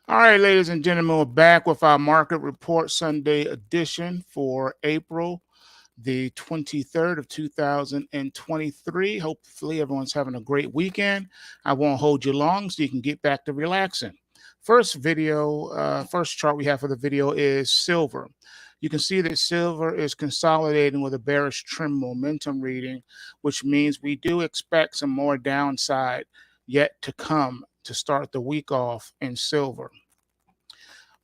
All right, ladies and gentlemen, we're back with our market report Sunday edition for April the 23rd of 2023. Hopefully, everyone's having a great weekend. I won't hold you long so you can get back to relaxing. First chart we have for the video is silver. You can see that silver is consolidating with a bearish trend momentum reading, which means we do expect some more downside yet to come to start the week off in silver.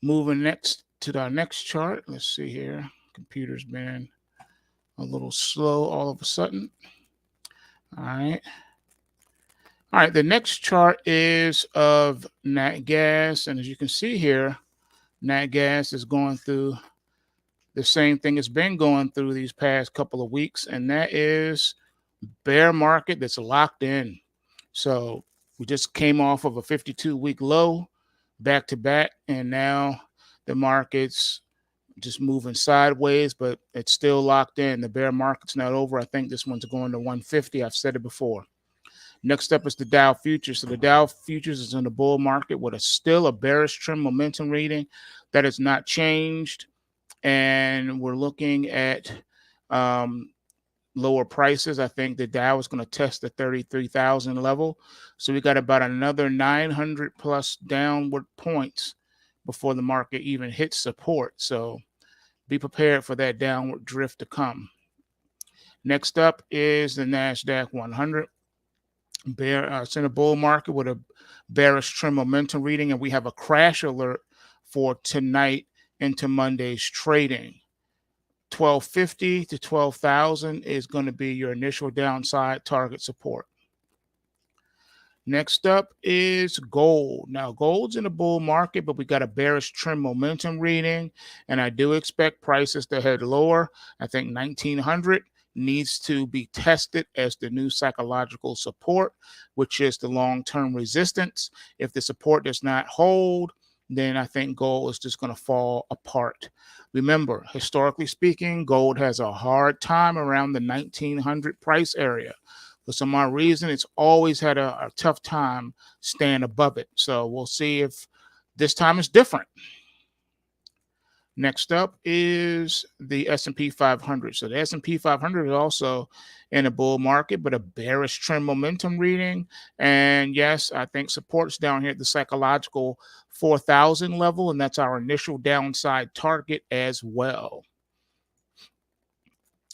Moving next to our next chart. Let's see here. Computer's been a little slow all of a sudden. All right. All right. The next chart is of nat gas. And as you can see here, nat gas is going through the same thing it's been going through these past couple of weeks. And that is bear market that's locked in. So we just came off of a 52-week low back to back. And now the market's just moving sideways, but it's still locked in. The bear market's not over. I think this one's going to 150. I've said it before. Next up is the Dow Futures. So the Dow Futures is in the bull market with still a bearish trend momentum reading that has not changed. And we're looking at lower prices. I think the Dow is going to test the 33,000 level. So we got about another 900 plus downward points before the market even hits support. So be prepared for that downward drift to come. Next up is the NASDAQ 100. It's in a bull market with a bearish trend momentum reading, and we have a crash alert for tonight into Monday's trading. 1250 to 12,000 is going to be your initial downside target support. Next up is gold. Now, gold's in a bull market, but we got a bearish trend momentum reading, and I do expect prices to head lower. I think 1900 needs to be tested as the new psychological support, which is the long-term resistance. If the support does not hold, then I think gold is just going to fall apart. Remember, historically speaking, gold has a hard time around the 1900 price area. For some odd reason, it's always had a tough time staying above it. So we'll see if this time is different. Next up is the S&P 500. So the S&P 500 is also in a bull market, but a bearish trend momentum reading. And yes, I think support's down here at the psychological 4,000 level, and that's our initial downside target as well.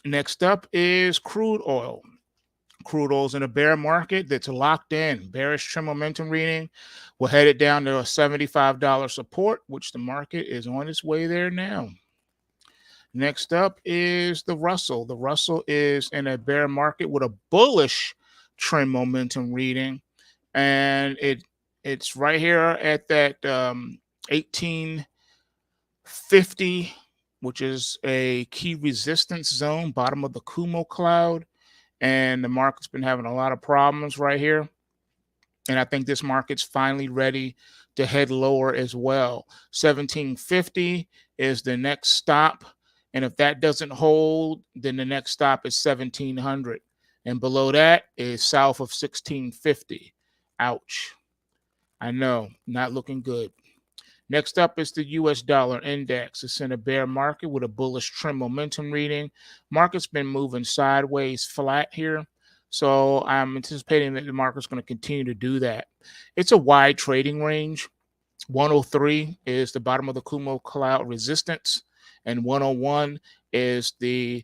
Next up is crude oil. Crude oil's in a bear market that's locked in. Bearish trend momentum reading. We'll head it down to a $75 support, which the market is on its way there now. Next up is the Russell. The Russell is in a bear market with a bullish trend momentum reading. And it's right here at that 1850, which is a key resistance zone, bottom of the Kumo cloud. And the market's been having a lot of problems right here. And I think this market's finally ready to head lower as well. 1750 is the next stop. And if that doesn't hold, then the next stop is 1700. And below that is south of 1650. Ouch. I know, not looking good. Next up is the US dollar index. It's in a bear market with a bullish trend momentum reading. Market's been moving sideways flat here. So I'm anticipating that the market's going to continue to do that. It's a wide trading range. 103 is the bottom of the Kumo cloud resistance, and 101 is the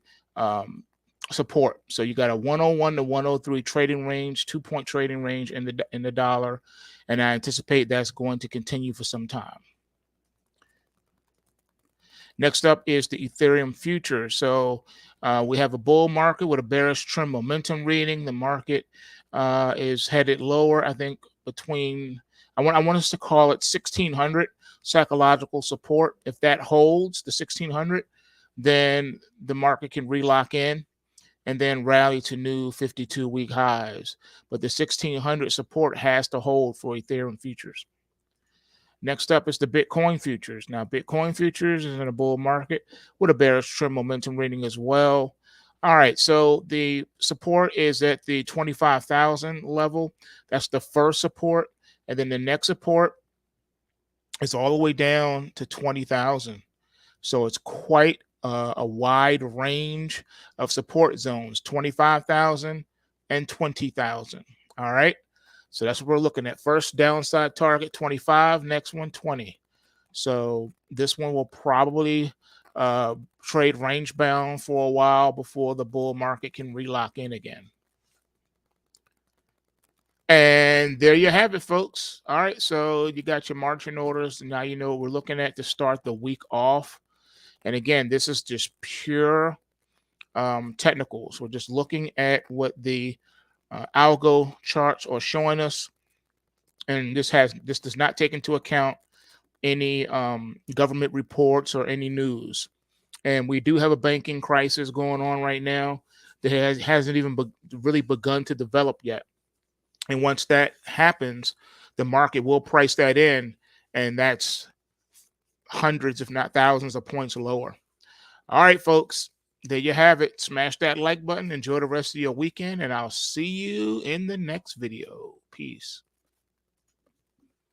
support. So you got a 101 to 103 trading range, 2-point trading range in the dollar, and I anticipate that's going to continue for some time. Next up is the Ethereum Futures. So we have a bull market with a bearish trend momentum reading. The market is headed lower. I think between I want us to call it 1600 psychological support. If that holds the 1600, then the market can relock in and then rally to new 52-week highs. But the 1600 support has to hold for Ethereum Futures. Next up is the Bitcoin futures. Now, Bitcoin futures is in a bull market with a bearish trend momentum reading as well. All right, so the support is at the 25,000 level. That's the first support. And then the next support It's all the way down to 20,000. So it's quite a wide range of support zones, 25,000 and 20,000. All right. So that's what we're looking at. First downside target 25, next one 20. So this one will probably trade range bound for a while before the bull market can relock in again. And there you have it, folks. All right. So you got your marching orders. Now you know what we're looking at to start the week off. And again, this is just pure technicals. We're just looking at what the algo charts are showing us. And this does not take into account any government reports or any news. And we do have a banking crisis going on right now that hasn't even really begun to develop yet. And once that happens, the market will price that in, and that's hundreds, if not thousands, of points lower. All right, folks, there you have it. Smash that like button. Enjoy the rest of your weekend, and I'll see you in the next video. Peace.